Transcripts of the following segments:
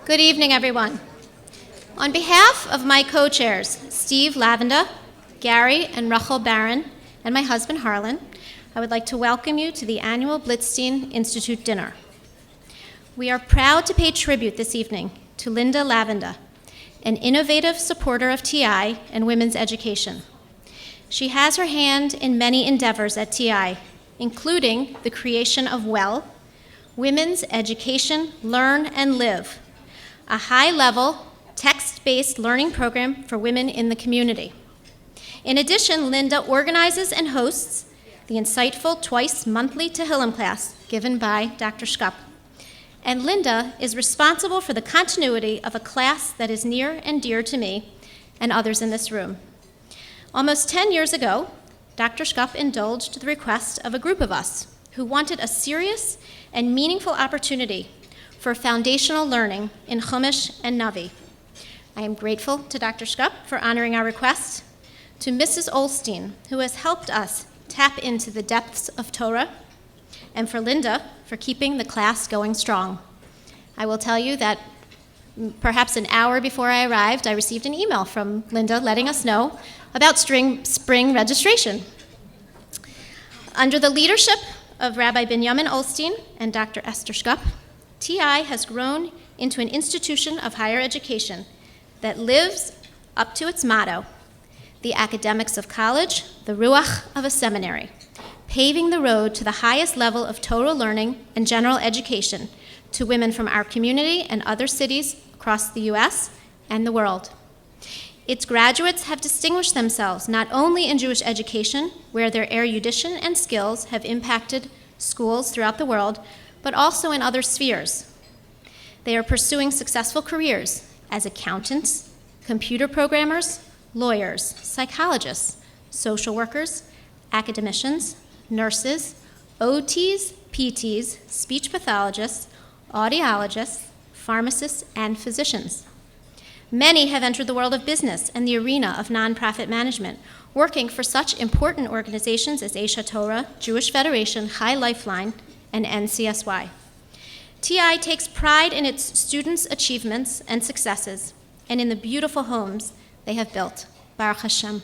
Good evening, everyone. On behalf of my co-chairs, Steve Lavenda, Gary and Rachel Barron, and my husband Harlan, I would like to welcome you to the annual Blitstein Institute dinner. We are proud to pay tribute this evening to Linda Lavenda, an innovative supporter of TI and women's education. She has her hand in many endeavors at TI, including the creation of WELL, Women's Education, Learn and Live, a high-level, text-based learning program for women in the community. In addition, Linda organizes and hosts the insightful twice-monthly Tehillim class given by Dr. Shkup. And Linda is responsible for the continuity of a class that is near and dear to me and others in this room. Almost 10 years ago, Dr. Shkup indulged the request of a group of us who wanted a serious and meaningful opportunity for foundational learning in Chumash and Navi. I am grateful to Dr. Shkup for honoring our request, to Mrs. Olstein, who has helped us tap into the depths of Torah, and for Linda for keeping the class going strong. I will tell you that perhaps an hour before I arrived, I received an email from Linda letting us know about spring registration. Under the leadership of Rabbi Binyamin Olstein and Dr. Esther Shkup, TI has grown into an institution of higher education that lives up to its motto, the academics of college, the ruach of a seminary, paving the road to the highest level of Torah learning and general education to women from our community and other cities across the U.S. and the world. Its graduates have distinguished themselves not only in Jewish education, where their erudition and skills have impacted schools throughout the world, but also in other spheres. They are pursuing successful careers as accountants, computer programmers, lawyers, psychologists, social workers, academicians, nurses, OTs, PTs, speech pathologists, audiologists, pharmacists, and physicians. Many have entered the world of business and the arena of nonprofit management, working for such important organizations as Aish HaTorah, Jewish Federation, High Lifeline, and NCSY. TI takes pride in its students' achievements and successes, and in the beautiful homes they have built, Baruch Hashem,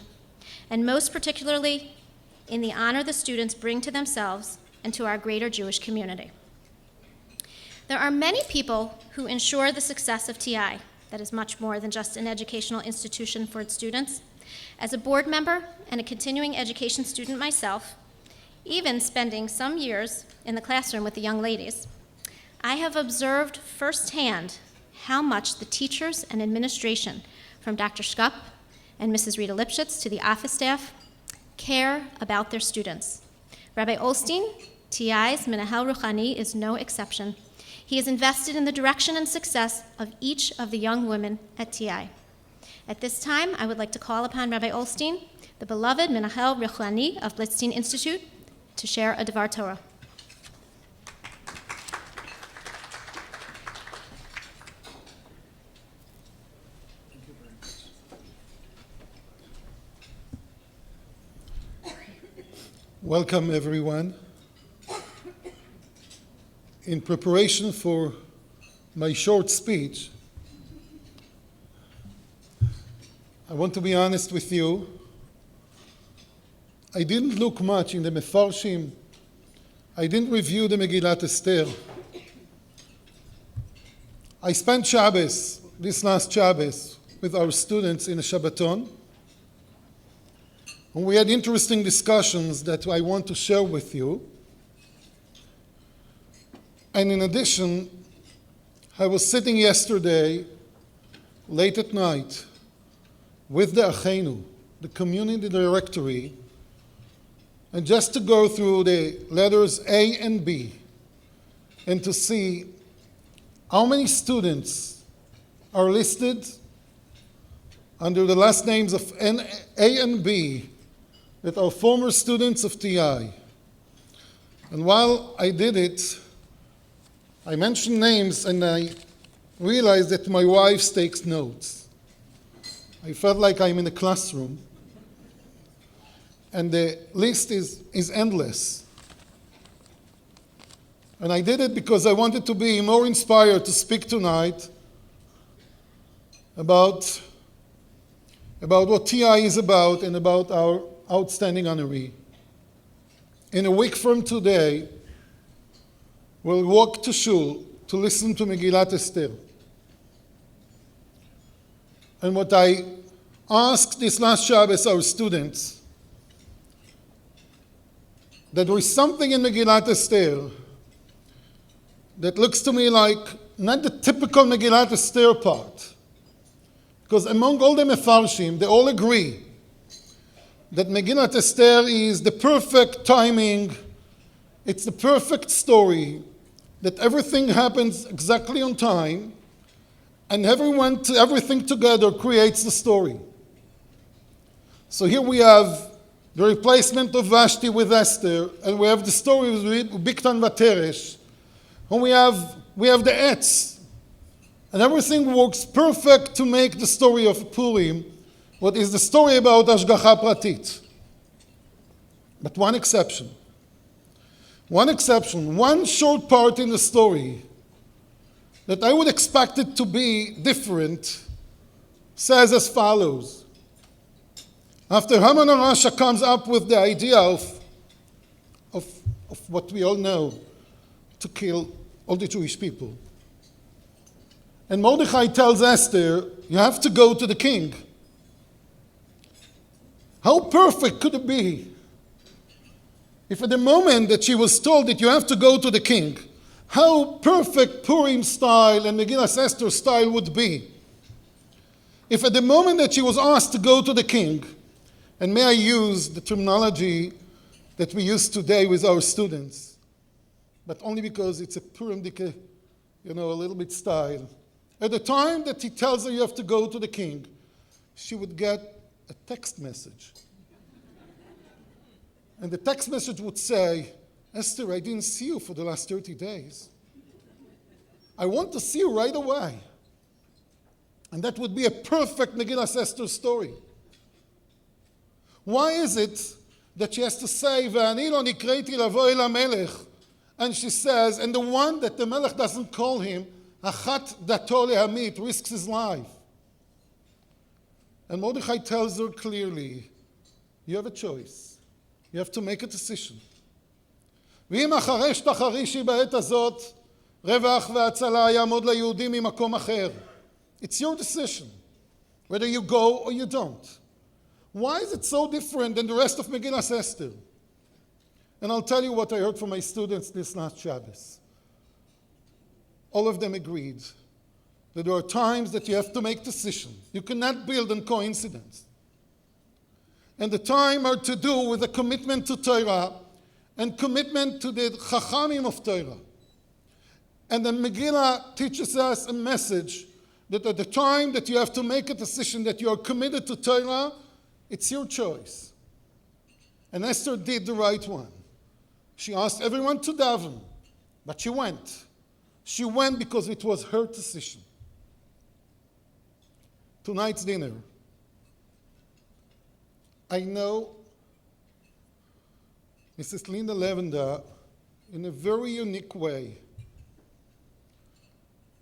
and most particularly in the honor the students bring to themselves and to our greater Jewish community. There are many people who ensure the success of TI. That is much more than just an educational institution for its students. As a board member and a continuing education student myself, even spending some years in the classroom with the young ladies, I have observed firsthand how much the teachers and administration, from Dr. Shkup and Mrs. Rita Lipschitz to the office staff, care about their students. Rabbi Olstein, TI's Menahel Ruchani, is no exception. He is invested in the direction and success of each of the young women at TI. At this time, I would like to call upon Rabbi Olstein, the beloved Menahel Ruchani of Blitstein Institute, to share a Devar Torah. Welcome, everyone. In preparation for my short speech, I want to be honest with you. I didn't look much in the Mefarshim. I didn't review the Megillat Esther. I spent Shabbos, this last Shabbos, with our students in a Shabbaton. And we had interesting discussions that I want to share with you. And in addition, I was sitting yesterday, late at night, with the Achenu, the community directory, and just to go through the letters A and B, and to see how many students are listed under the last names of A and B that are former students of TI. And while I did it, I mentioned names and I realized that my wife takes notes. I felt like I'm in a classroom. And the list is endless. And I did it because I wanted to be more inspired to speak tonight about what TI is about and about our outstanding honoree. In a week from today, we'll walk to Shul to listen to Megillat Esther. And what I asked this last Shabbos our students, that there is something in Megillat Esther that looks to me like not the typical Megillat Esther part. Because among all the Mefarshim, they all agree that Megillat Esther is the perfect timing, it's the perfect story, that everything happens exactly on time, and everything together creates the story. So here we have the replacement of Vashti with Esther, and we have the story with Bigtan Vateresh, and we have the Etz. And everything works perfect to make the story of Purim what is the story about Hashgacha Pratit. But one exception, one short part in the story that I would expect it to be different, says as follows. After Haman and Rasha comes up with the idea of what we all know, to kill all the Jewish people. And Mordechai tells Esther, you have to go to the king. How perfect could it be if at the moment that she was told that you have to go to the king, how perfect Purim style and Megillah Esther style would be if at the moment that she was asked to go to the king, and may I use the terminology that we use today with our students, but only because it's a Purim dike, a little bit style. At the time that he tells her you have to go to the king, she would get a text message. And the text message would say, Esther, I didn't see you for the last 30 days. I want to see you right away. And that would be a perfect Megillah Esther story. Why is it that she has to say, Ve'ani lo nikreti lavo el hamelech, and she says, and the one that the Melech doesn't call him, Achat dato lehamit, risks his life. And Mordechai tells her clearly, you have a choice. You have to make a decision. ואם אחרי שתחרישי בעת הזאת, רווח והצלה יעמוד ליהודים ממקום אחר. It's your decision, whether you go or you don't. Why is it so different than the rest of Megillah Esther? And I'll tell you what I heard from my students this last Shabbos. All of them agreed that there are times that you have to make decisions. You cannot build on coincidence. And the time are to do with a commitment to Torah and commitment to the Chachamim of Torah. And the Megillah teaches us a message that at the time that you have to make a decision that you are committed to Torah, it's your choice. And Esther did the right one. She asked everyone to daven, but she went. She went because it was her decision. Tonight's dinner. I know Mrs. Linda Lavenda in a very unique way.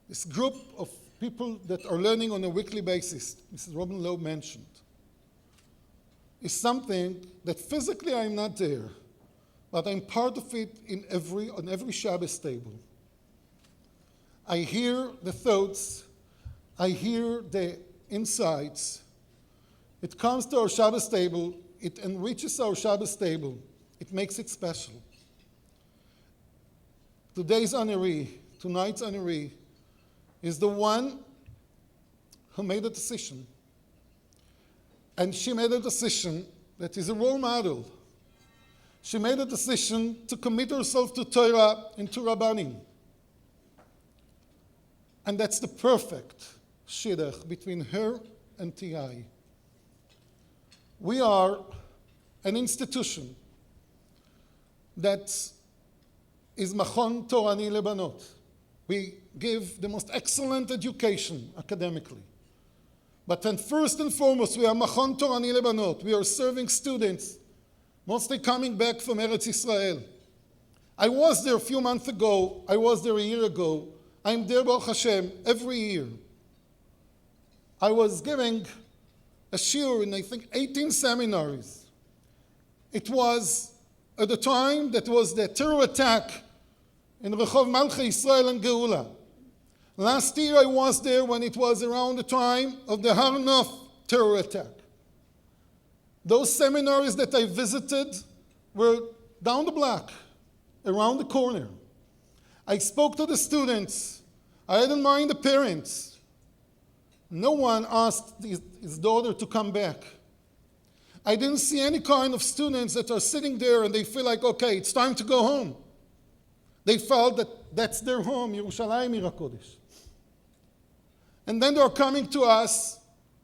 This group of people that are learning on a weekly basis, Mrs. Robin Lowe mentioned, is something that physically I'm not there, but I'm part of it on every Shabbos table. I hear the thoughts, I hear the insights. It comes to our Shabbos table, it enriches our Shabbos table, it makes it special. Today's honoree, tonight's honoree, is the one who made a decision. And she made a decision that is a role model. She made a decision to commit herself to Torah and to Rabbanim. And that's the perfect shidduch between her and TI. We are an institution that is Machon Torani Lebanot. We give the most excellent education academically. But then first and foremost, we are Machon Torani Lebanot. We are serving students, mostly coming back from Eretz Israel. I was there a few months ago. I was there a year ago. I'm there, Baruch Hashem, every year. I was giving a shiur in, I think, 18 seminaries. It was at the time that was the terror attack in Rehov Malchi Israel and Geula. Last year I was there when it was around the time of the Har Nof terror attack. Those seminaries that I visited were down the block, around the corner. I spoke to the students. I had in mind the parents. No one asked his daughter to come back. I didn't see any kind of students that are sitting there and they feel like, okay, it's time to go home. They felt that that's their home, Yerushalayim Ir HaKodesh. And then they're coming to us,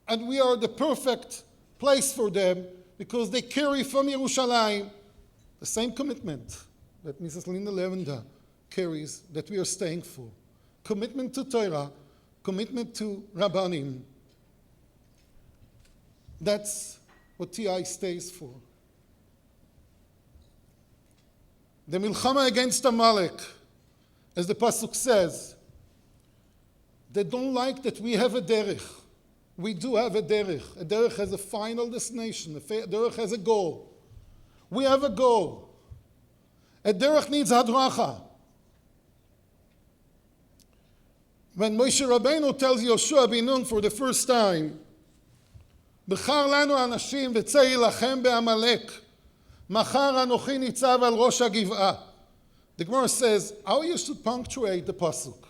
and we are the perfect place for them because they carry from Yerushalayim the same commitment that Mrs. Linda Lavenda carries, that we are staying for. Commitment to Torah, commitment to Rabbanim. That's what TI stays for. The Milchama against Amalek, as the Pasuk says, they don't like that we have a derech. We do have a derech. A derech has a final destination. A derech has a goal. We have a goal. A derech needs hadracha. When Moshe Rabbeinu tells Yoshua ben Nun for the first time, בחר לנו אנשים וצא יילחם בעמלק, מחר אנוכי ניצב על ראש הגבעה. The Gemara says, how you should punctuate the pasuk?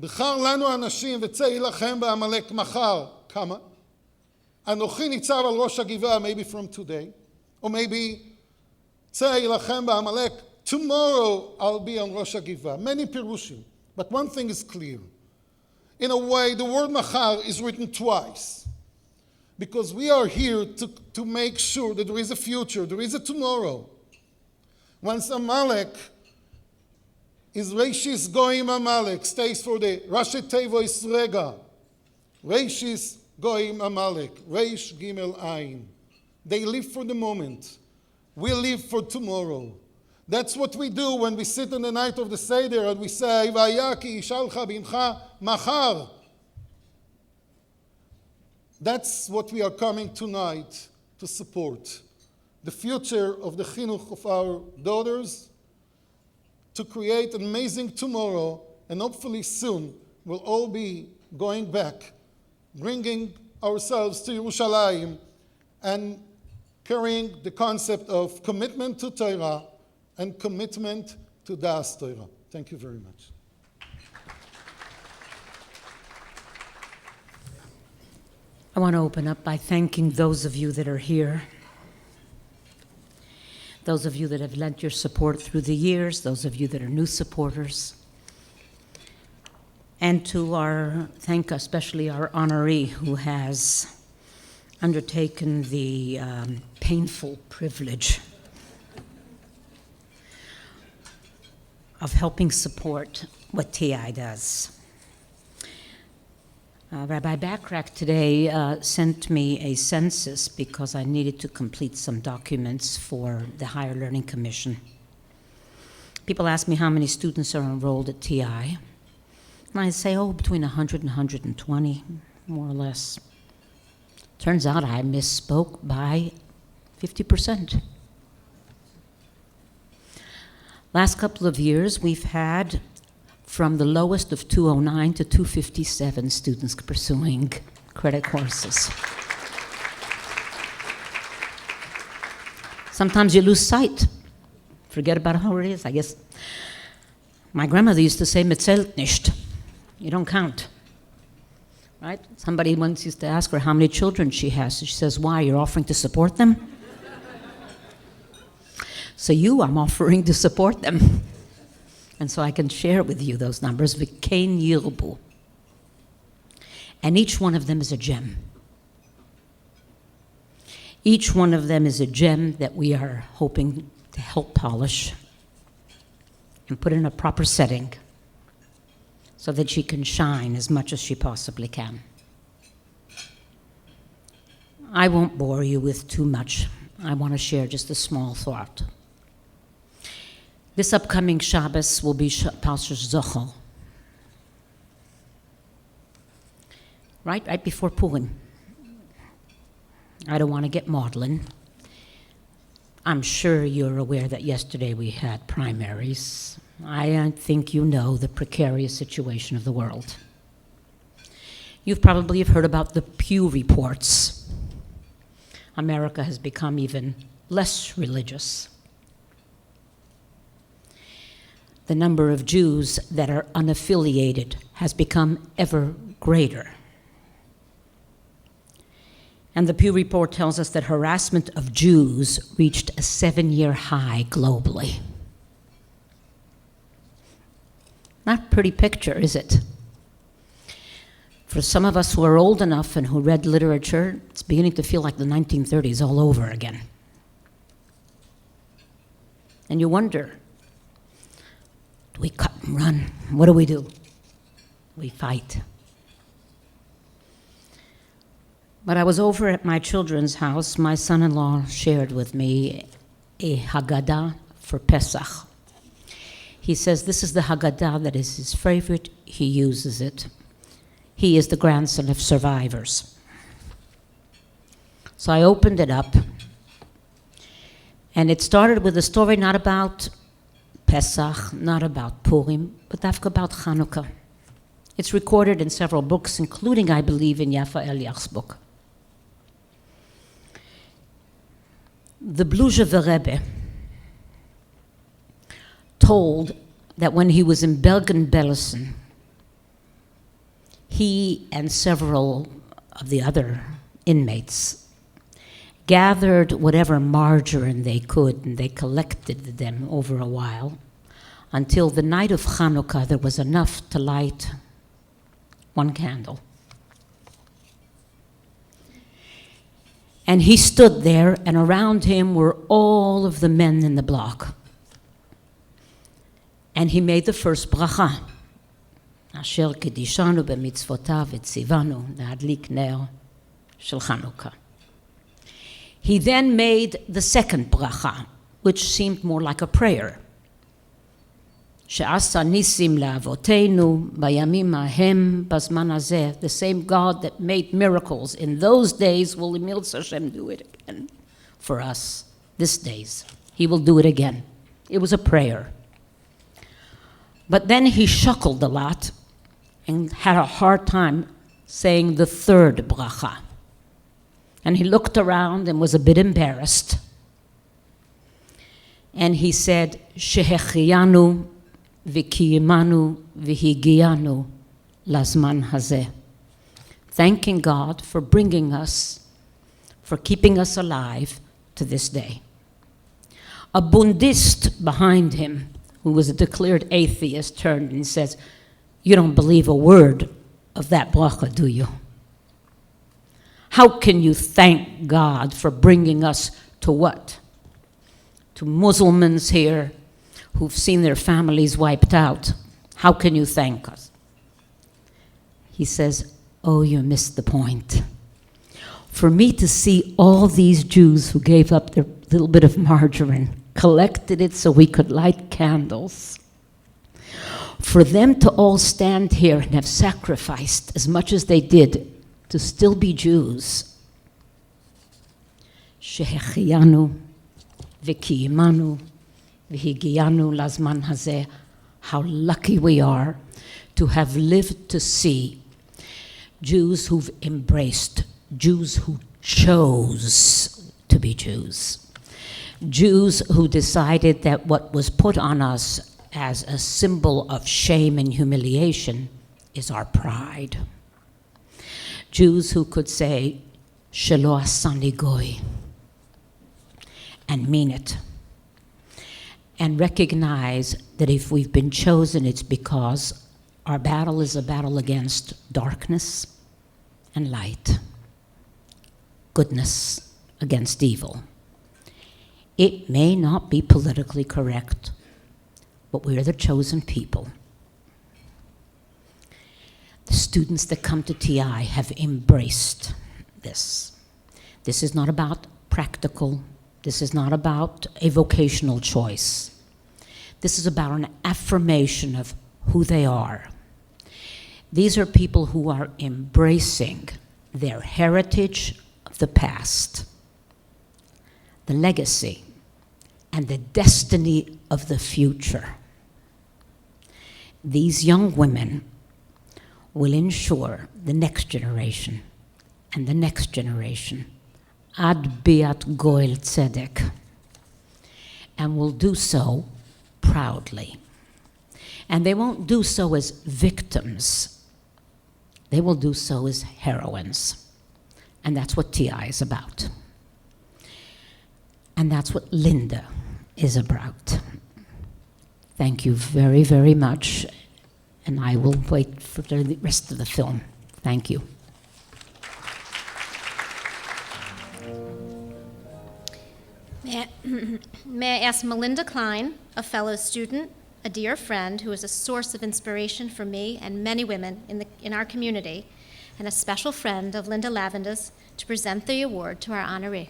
בחר לנו אנשים וצא יילחם בעמלק מחר, כמה? אנוכי ניצב על ראש הגבעה, maybe from today, or maybe צא יילחם בעמלק, tomorrow I'll be on ראש הגבעה. Many pirushim, but one thing is clear. In a way, the word machar is written twice. Because we are here to make sure that there is a future, there is a tomorrow. Once Amalek is Reishis Goyim Amalek, stays for the Rashi Tevo Isrega. Reishis Goyim Amalek, Reish Gimel Ayin. They live for the moment. We live for tomorrow. That's what we do when we sit in the night of the Seder and we say, Vayaki Ishalcha Bimcha Machar. That's what we are coming tonight to support. The future of the chinuch of our daughters, to create an amazing tomorrow, and hopefully soon we'll all be going back, bringing ourselves to Yerushalayim, and carrying the concept of commitment to Torah and commitment to Das Torah. Thank you very much. I want to open up by thanking those of you that are here, those of you that have lent your support through the years, those of you that are new supporters, and to thank especially our honoree who has undertaken the painful privilege of helping support what TI does. Rabbi Backrack today sent me a census because I needed to complete some documents for the Higher Learning Commission. People ask me how many students are enrolled at TI. And I say, between 100 and 120, more or less. Turns out I misspoke by 50%. Last couple of years, we've had from the lowest of 209 to 257 students pursuing credit courses. Sometimes you lose sight. Forget about how it is. I guess my grandmother used to say, "Mitzelt nicht." You don't count, right? Somebody once used to ask her how many children she has. She says, "Why? You're offering to support them?" So I'm offering to support them. And so I can share with you those numbers, V'kein yirbu. And each one of them is a gem. Each one of them is a gem that we are hoping to help polish and put in a proper setting so that she can shine as much as she possibly can. I won't bore you with too much. I want to share just a small thought. This upcoming Shabbos will be Parshas Zochor. right before Purim. I don't want to get maudlin. I'm sure you're aware that yesterday we had primaries. I think you know the precarious situation of the world. You've probably heard about the Pew reports. America has become even less religious. The number of Jews that are unaffiliated has become ever greater. And the Pew Report tells us that harassment of Jews reached a 7-year high globally. Not a pretty picture, is it? For some of us who are old enough and who read literature, it's beginning to feel like the 1930s all over again. And you wonder, do we cut and run? What do? We fight. But I was over at my children's house. My son-in-law shared with me a Haggadah for Pesach. He says this is the Haggadah that is his favorite. He uses it. He is the grandson of survivors. So I opened it up, and it started with a story not about Pesach, not about Purim, but about Chanukah. It's recorded in several books, including, I believe, in Yafa Eliach's book. The Blujever Rebbe told that when he was in Bergen-Belsen, he and several of the other inmates gathered whatever margarine they could, and they collected them over a while, until the night of Chanukah there was enough to light one candle. And he stood there, and around him were all of the men in the block. And he made the first bracha. Asher kedishanu b'mitzvotav etzivanu le'adlik ner shel Chanukah. He then made the second bracha, which seemed more like a prayer. She'asa nisim la'avoteinu bayamim hahem bazman hazeh. The same God that made miracles in those days will Emilz Hashem do it again for us this days. He will do it again. It was a prayer. But then he chuckled a lot and had a hard time saying the third bracha. And he looked around and was a bit embarrassed. And he said, Shehechiyanu v'kiyimanu v'higiyanu lazman hazeh. Thanking God for bringing us, for keeping us alive to this day. A Bundist behind him, who was a declared atheist, turned and says, you don't believe a word of that bracha, do you? How can you thank God for bringing us to what? To Muslims here who've seen their families wiped out. How can you thank us? He says, oh, you missed the point. For me to see all these Jews who gave up their little bit of margarine, collected it so we could light candles, for them to all stand here and have sacrificed as much as they did to still be Jews. Shehechiyanu v'kiyimanu v'higiyanu lazman hazeh. How lucky we are to have lived to see Jews who've embraced, Jews who chose to be Jews, Jews who decided that what was put on us as a symbol of shame and humiliation is our pride. Jews who could say, Shelo asani goy, and mean it. And recognize that if we've been chosen, it's because our battle is a battle against darkness and light, goodness against evil. It may not be politically correct, but we're the chosen people. The students that come to TI have embraced this. This is not about practical. This is not about a vocational choice. This is about an affirmation of who they are. These are people who are embracing their heritage of the past, the legacy, and the destiny of the future. These young women will ensure the next generation and the next generation ad biat goel tzedek, and will do so proudly. And they won't do so as victims. They will do so as heroines. And that's what TI is about. And that's what Linda is about. Thank you very, very much. And I will wait for the rest of the film. Thank you. May I ask Melinda Klein, a fellow student, a dear friend who is a source of inspiration for me and many women in our community, and a special friend of Linda Lavenda's, to present the award to our honoree.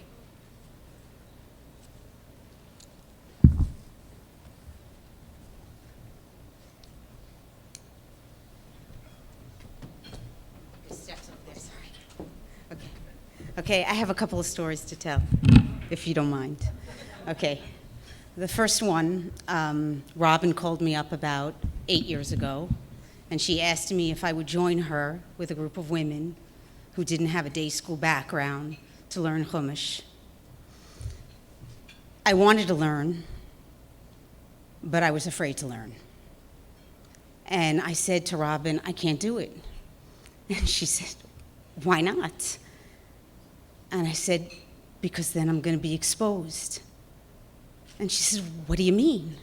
Okay, I have a couple of stories to tell, if you don't mind. Okay, the first one, Robin called me up about 8 years ago, and she asked me if I would join her with a group of women who didn't have a day school background to learn Chumash. I wanted to learn, but I was afraid to learn. And I said to Robin, I can't do it. And she said, why not? And I said, because then I'm going to be exposed. And she said, what do you mean?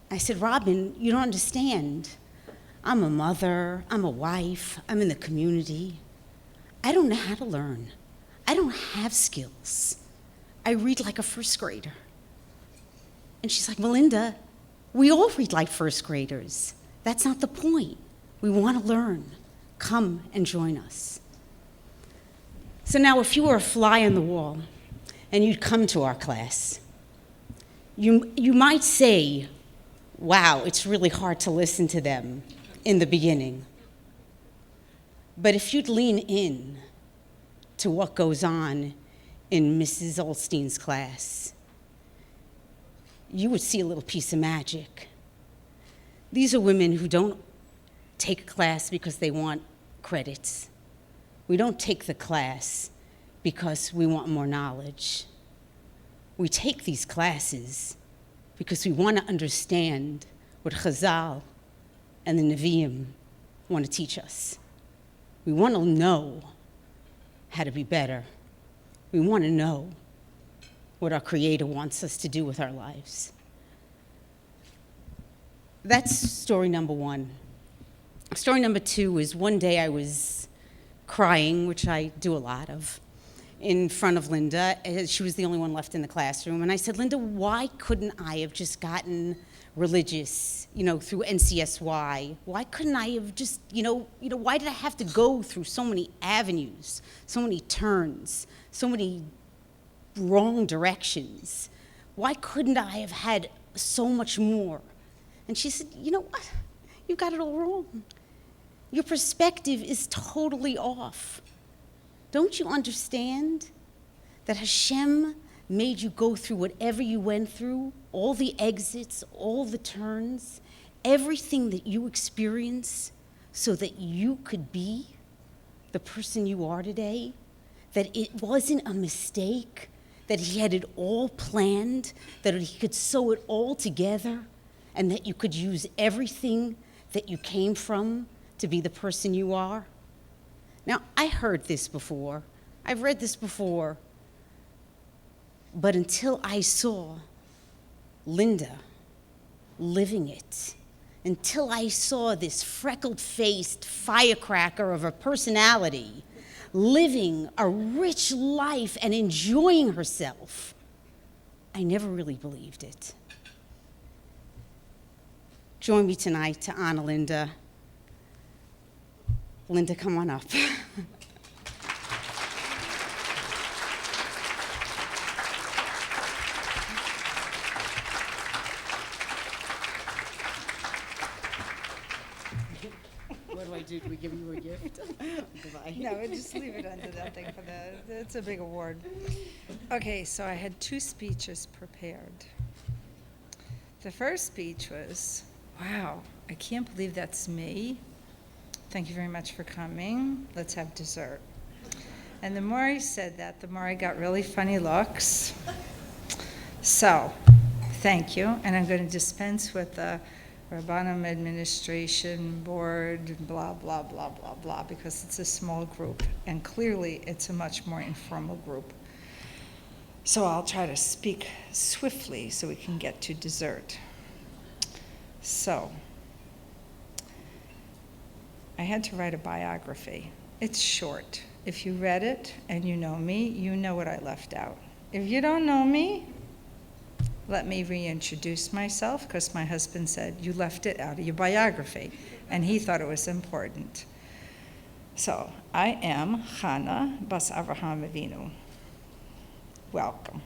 I said, Robin, you don't understand. I'm a mother, I'm a wife, I'm in the community. I don't know how to learn. I don't have skills. I read like a first grader. And she's like, Melinda, we all read like first graders. That's not the point. We want to learn. Come and join us. So now if you were a fly on the wall and you'd come to our class, you might say, wow, it's really hard to listen to them in the beginning. But if you'd lean in to what goes on in Mrs. Olstein's class, you would see a little piece of magic. These are women who don't take a class because they want credits. We don't take the class because we want more knowledge. We take these classes because we want to understand what Chazal and the Nevi'im want to teach us. We want to know how to be better. We want to know what our Creator wants us to do with our lives. That's story number one. Story number two is one day I was crying, which I do a lot of, in front of Linda. She was the only one left in the classroom. And I said, Linda, why couldn't I have just gotten religious, through NCSY? Why couldn't I have just, why did I have to go through so many avenues, so many turns, so many wrong directions? Why couldn't I have had so much more? And she said, you know what? You got it all wrong. Your perspective is totally off. Don't you understand that Hashem made you go through whatever you went through, all the exits, all the turns, everything that you experience, so that you could be the person you are today? That it wasn't a mistake, that he had it all planned, that he could sew it all together, and that you could use everything that you came from to be the person you are? Now, I heard this before. I've read this before. But until I saw Linda living it, until I saw this freckled-faced firecracker of a personality living a rich life and enjoying herself, I never really believed it. Join me tonight to honor Linda. Linda, come on up. What do I do? Do we give you a gift? Goodbye. No, just leave it under that thing for it's a big award. Okay, so I had 2 speeches prepared. The first speech was, wow, I can't believe that's me. Thank you very much for coming. Let's have dessert. And the more I said that, the more I got really funny looks. So, thank you. And I'm going to dispense with the Rabbanim Administration Board, blah, blah, blah, blah, blah, because it's a small group. And clearly, it's a much more informal group. So I'll try to speak swiftly so we can get to dessert. So, I had to write a biography. It's short. If you read it and you know me, you know what I left out. If you don't know me, let me reintroduce myself, because my husband said, you left it out of your biography, and he thought it was important. So, I am Chana Bas Avraham Avinu. Welcome.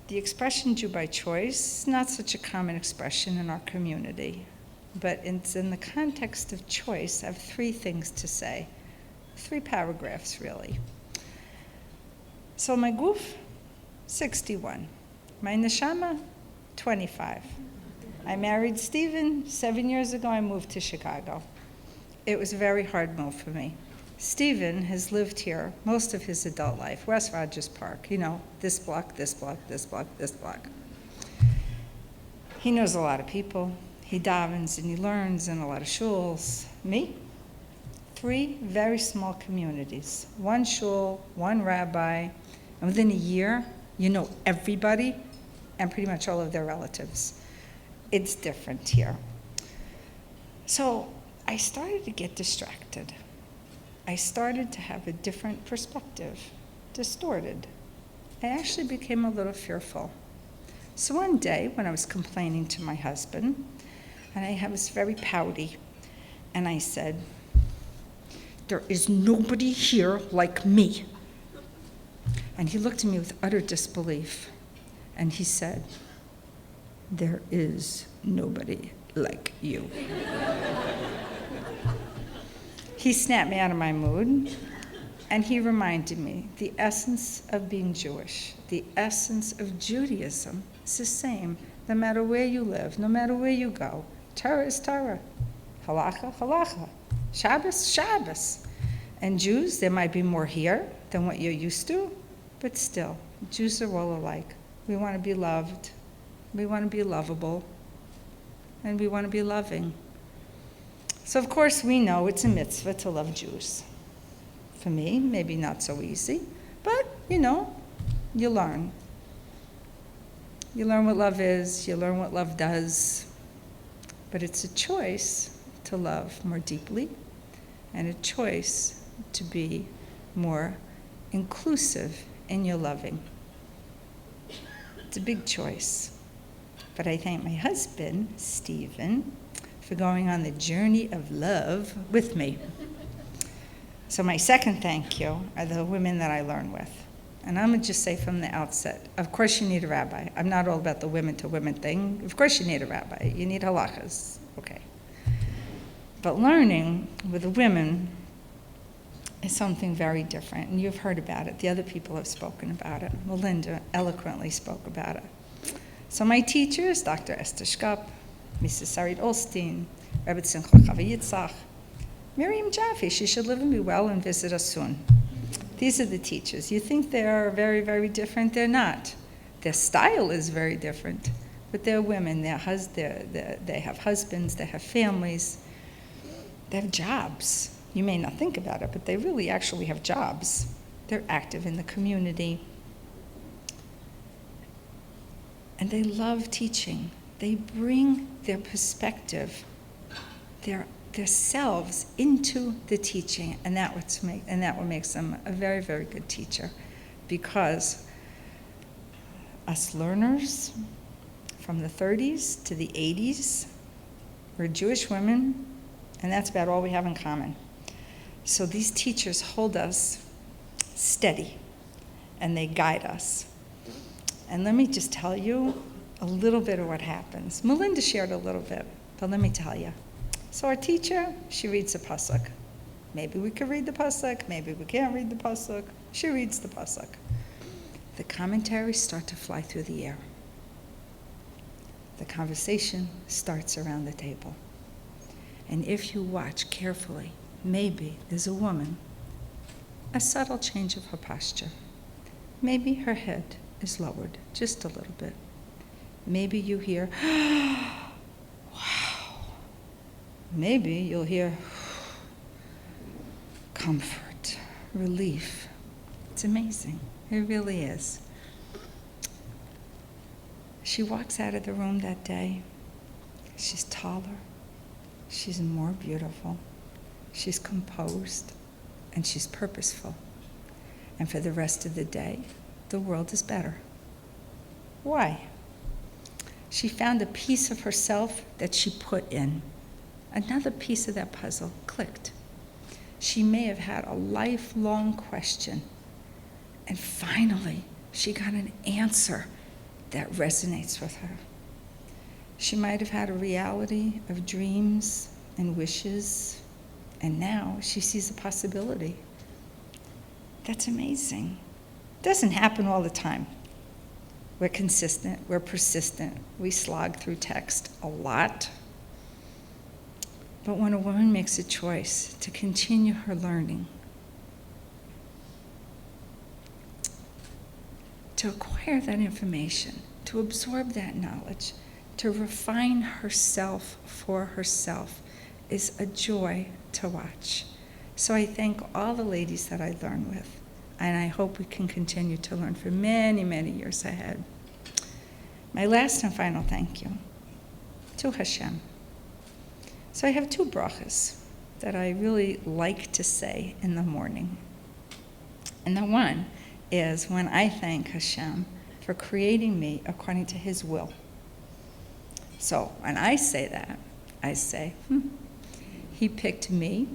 The expression Jew by choice is not such a common expression in our community, but it's in the context of choice. I have 3 things to say, 3 paragraphs really. So my guf, 61. My neshama, 25. I married Stephen 7 years ago. I moved to Chicago. It was a very hard move for me. Stephen has lived here most of his adult life, West Rogers Park, you know, this block, this block, this block, this block. He knows a lot of people. He davens and he learns in a lot of shuls. Me? 3 very small communities. 1 shul, 1 rabbi, and within a year, you know everybody and pretty much all of their relatives. It's different here. So I started to get distracted. I started to have a different perspective, distorted. I actually became a little fearful. So one day, when I was complaining to my husband, and I was very pouty, and I said, there is nobody here like me. And he looked at me with utter disbelief, and he said, there is nobody like you. He snapped me out of my mood, and he reminded me the essence of being Jewish, the essence of Judaism is the same no matter where you live, no matter where you go. Torah is Torah, halacha, halacha, Shabbos, Shabbos. And Jews, there might be more here than what you're used to, but still, Jews are all alike. We want to be loved, we want to be lovable, and we want to be loving. So of course we know it's a mitzvah to love Jews. For me, maybe not so easy, but you know, you learn. You learn what love is, you learn what love does, but it's a choice to love more deeply and a choice to be more inclusive in your loving. It's a big choice. But I thank my husband, Stephen, for going on the journey of love with me. So my second thank you are the women that I learn with. And I'm going to just say from the outset, of course you need a rabbi. I'm not all about the women to women thing. Of course you need a rabbi. You need halachas. Okay. But learning with the women is something very different. And you've heard about it. The other people have spoken about it. Melinda eloquently spoke about it. So my teachers, Dr. Esther Shkop, Mrs. Sarit Olstein, Rebbe Simcha Chava Yitzhak, Miriam Jaffe, she should live and be well and visit us soon. These are the teachers. You think they are very, very different? They're not. Their style is very different, but they're women. They have husbands, they have families, they have jobs. You may not think about it, but they really actually have jobs. They're active in the community. And they love teaching. They bring their perspective, their selves into the teaching, and that what makes them a very, very good teacher. Because us learners from the 30s to the 80s, we're Jewish women, and that's about all we have in common. So these teachers hold us steady, and they guide us. And let me just tell you a little bit of what happens. Melinda shared a little bit, but let me tell you. So our teacher, she reads the pasuk. Maybe we could read the pasuk, maybe we can't read the pasuk. She reads the pasuk. The commentaries start to fly through the air. The conversation starts around the table. And if you watch carefully, maybe there's a woman, a subtle change of her posture. Maybe her head is lowered just a little bit. Maybe you hear, wow. Maybe you'll hear comfort, relief. It's amazing. It really is. She walks out of the room that day. She's taller. She's more beautiful. She's composed. And she's purposeful. And for the rest of the day, the world is better. Why? She found a piece of herself that she put in. Another piece of that puzzle clicked. She may have had a lifelong question, and finally, she got an answer that resonates with her. She might have had a reality of dreams and wishes, and now she sees a possibility. That's amazing. It doesn't happen all the time. We're consistent, we're persistent, we slog through text a lot. But when a woman makes a choice to continue her learning, to acquire that information, to absorb that knowledge, to refine herself for herself, is a joy to watch. So I thank all the ladies that I learn with, and I hope we can continue to learn for many, many years ahead. My last and final thank you to Hashem. So I have two brachas that I really like to say in the morning. And the one is when I thank Hashem for creating me according to His will. So when I say that, I say, He picked me,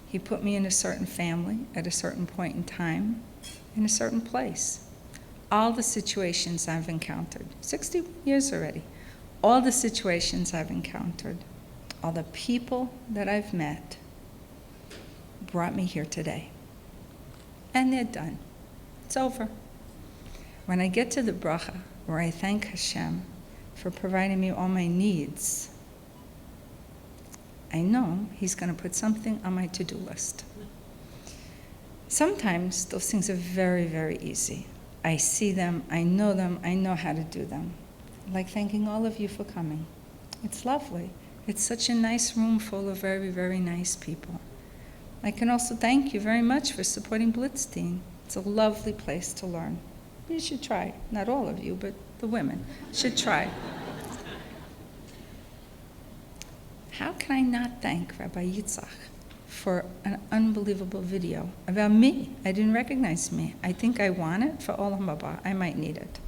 He put me in a certain family at a certain point in time, in a certain place. All the situations I've encountered, 60 years already, all the situations I've encountered, all the people that I've met brought me here today. And they're done. It's over. When I get to the bracha, where I thank Hashem for providing me all my needs, I know He's going to put something on my to-do list. Sometimes those things are very, very easy. I see them, I know how to do them. Like thanking all of you for coming. It's lovely. It's such a nice room full of very, very nice people. I can also thank you very much for supporting Blitstein. It's a lovely place to learn. You should try. Not all of you, but the women should try. How can I not thank Rabbi Yitzhak for an unbelievable video about me? I didn't recognize me. I think I want it for Olam Haba. I might need it.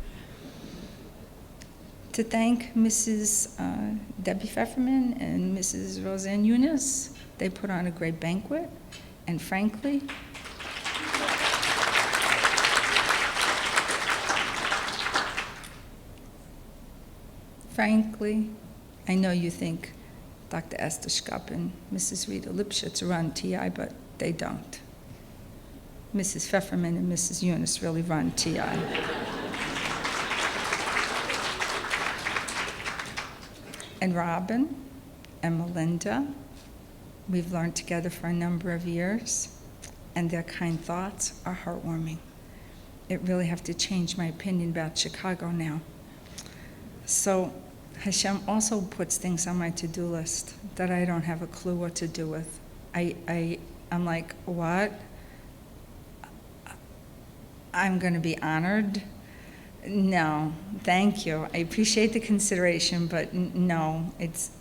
To thank Mrs. Debbie Pfefferman and Mrs. Roseanne Eunice. They put on a great banquet, and frankly, I know you think Dr. Esther Schkapp and Mrs. Rita Lipschitz run TI, but they don't. Mrs. Pfefferman and Mrs. Eunice really run TI. And Robin and Melinda, we've learned together for a number of years, and their kind thoughts are heartwarming. It really have to change my opinion about Chicago now. So Hashem also puts things on my to-do list that I don't have a clue what to do with. I'm like, what? I'm going to be honored? No, thank you. I appreciate the consideration, but no, it's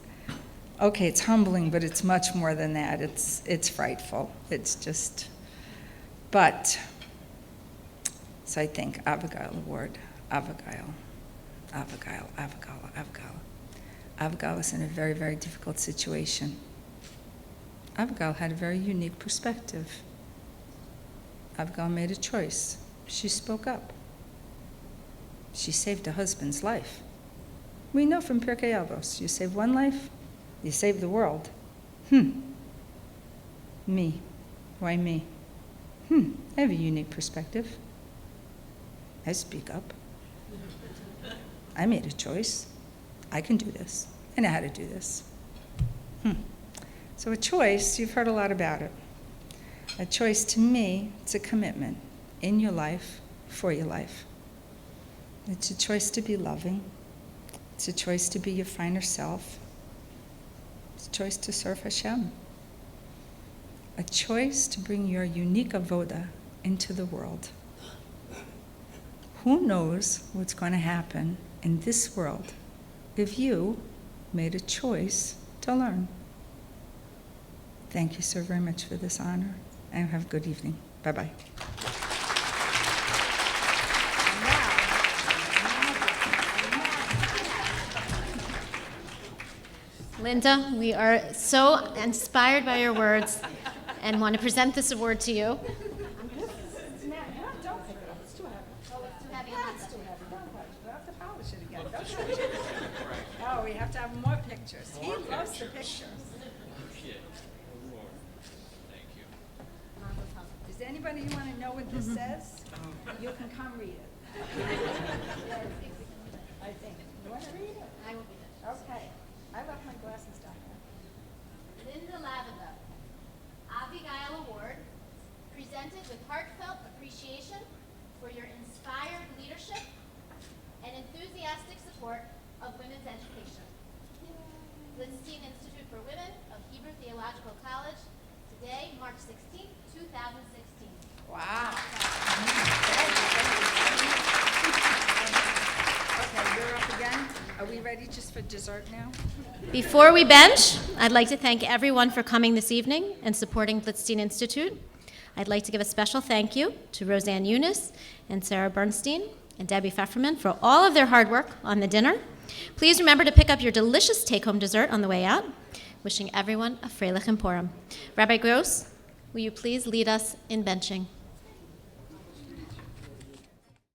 okay. It's humbling, but it's much more than that. It's frightful. It's just, but. So I think Abigail Award, Abigail is in a very, very difficult situation. Abigail had a very unique perspective. Abigail made a choice. She spoke up. She saved her husband's life. We know from Pirkei Avos, you save one life, you save the world. Me. Why me? I have a unique perspective. I speak up. I made a choice. I can do this. I know how to do this. So a choice, you've heard a lot about it. A choice to me, it's a commitment in your life, for your life. It's a choice to be loving. It's a choice to be your finer self. It's a choice to serve Hashem. A choice to bring your unique avoda into the world. Who knows what's going to happen in this world if you made a choice to learn? Thank you so very much for this honor, and have a good evening. Bye-bye. Linda, we are so inspired by your words and want to present this award to you. Oh, we have to have more pictures. He loves the pictures. Does anybody want to know what this says? You can come read it. I think. You want to read it? I will read it. Okay. I left my glasses down there. Linda Lavenda, Abigail Award, presented with heartfelt appreciation for your inspired leadership and enthusiastic support of women's education. Blitstein Institute for Women of Hebrew Theological College, today, March 16, 2016. Wow. Okay, you're up again. Are we ready just for dessert now? Before we bench, I'd like to thank everyone for coming this evening and supporting Blitstein Institute. I'd like to give a special thank you to Roseanne Eunice and Sarah Bernstein and Debbie Pfefferman for all of their hard work on the dinner. Please remember to pick up your delicious take-home dessert on the way out. Wishing everyone a Freilich and Purim. Rabbi Gross, will you please lead us in benching?